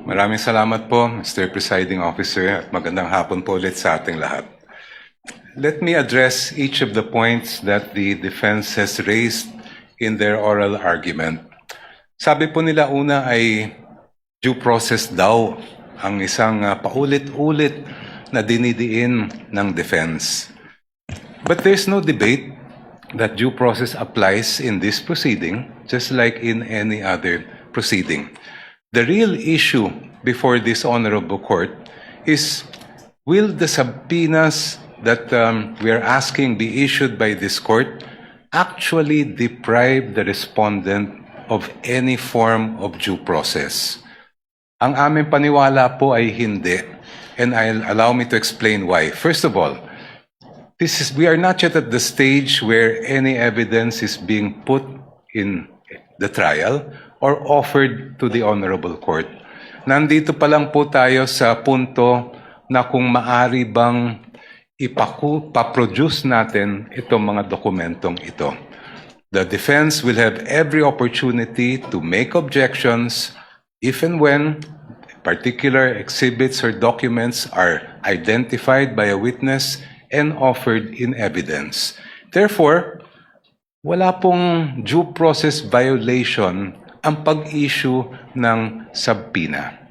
Maraming salamat po, Mr. Presiding Officer, at magandang hapon po ulit sa ating lahat. Let me address each of the points that the defense has raised in their oral argument. Sabi po nila una ay due process daw ang isang paulit-ulit na dinidiin ng defense. But there's no debate that due process applies in this proceeding, just like in any other proceeding. The real issue before this honorable court is, will the subpoenas that we are asking be issued by this court actually deprive the respondent of any form of due process? Ang aming paniwala po ay hindi, and allow me to explain why. First of all, we are not yet at the stage where any evidence is being put in the trial or offered to the honorable court. Nandito pa lang po tayo sa punto na kung maari bang ipaproduce natin itong mga dokumentong ito. The defense will have every opportunity to make objections if and when particular exhibits or documents are identified by a witness and offered in evidence. Therefore, wala pong due process violation ang pag-issue ng subpoena.